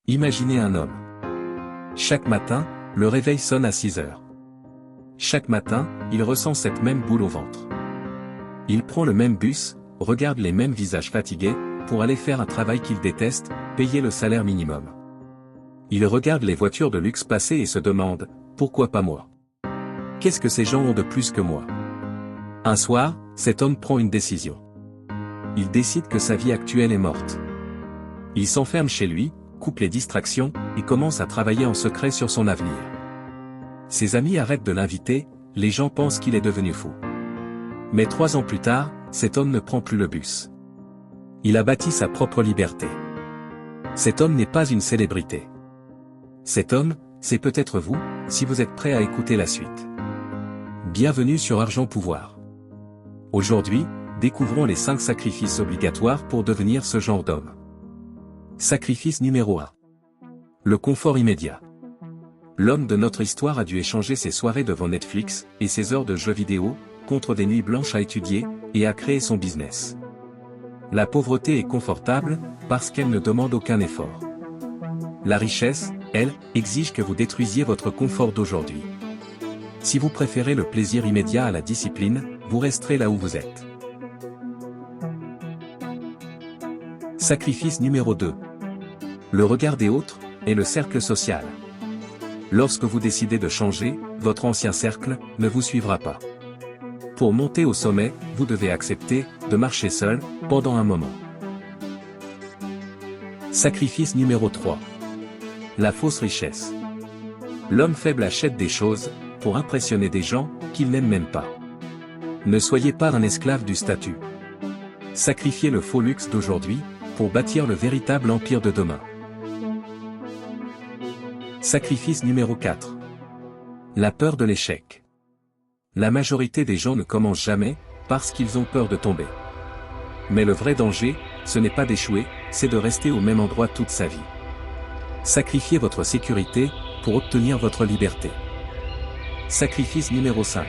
Imaginez un homme. Chaque matin, le réveil sonne à 6 heures. Chaque matin, il ressent cette même boule au ventre. Il prend le même bus, regarde les mêmes visages fatigués, pour aller faire un travail qu'il déteste, payer le salaire minimum. Il regarde les voitures de luxe passer et se demande, pourquoi pas moi? Qu'est-ce que ces gens ont de plus que moi? Un soir, cet homme prend une décision. Il décide que sa vie actuelle est morte. Il s'enferme chez lui, coupe les distractions, et commence à travailler en secret sur son avenir. Ses amis arrêtent de l'inviter, les gens pensent qu'il est devenu fou. Mais 3 ans plus tard, cet homme ne prend plus le bus. Il a bâti sa propre liberté. Cet homme n'est pas une célébrité. Cet homme, c'est peut-être vous, si vous êtes prêt à écouter la suite. Bienvenue sur Argent Pouvoir. Aujourd'hui, découvrons les 5 sacrifices obligatoires pour devenir ce genre d'homme. Sacrifice numéro 1. Le confort immédiat. L'homme de notre histoire a dû échanger ses soirées devant Netflix, et ses heures de jeux vidéo, contre des nuits blanches à étudier, et à créer son business. La pauvreté est confortable, parce qu'elle ne demande aucun effort. La richesse, elle, exige que vous détruisiez votre confort d'aujourd'hui. Si vous préférez le plaisir immédiat à la discipline, vous resterez là où vous êtes. Sacrifice numéro 2. Le regard des autres, et le cercle social. Lorsque vous décidez de changer, votre ancien cercle ne vous suivra pas. Pour monter au sommet, vous devez accepter de marcher seul, pendant un moment. Sacrifice numéro 3. La fausse richesse. L'homme faible achète des choses, pour impressionner des gens, qu'il n'aime même pas. Ne soyez pas un esclave du statut. Sacrifiez le faux luxe d'aujourd'hui, pour bâtir le véritable empire de demain. Sacrifice numéro 4. La peur de l'échec. La majorité des gens ne commencent jamais, parce qu'ils ont peur de tomber. Mais le vrai danger, ce n'est pas d'échouer, c'est de rester au même endroit toute sa vie. Sacrifiez votre sécurité, pour obtenir votre liberté. Sacrifice numéro 5.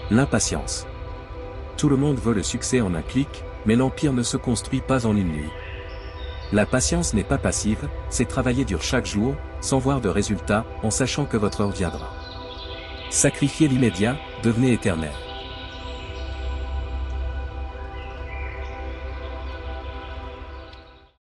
L'impatience. Tout le monde veut le succès en un clic, mais l'empire ne se construit pas en une nuit. La patience n'est pas passive, c'est travailler dur chaque jour, sans voir de résultat, en sachant que votre heure viendra. Sacrifiez l'immédiat, devenez éternel.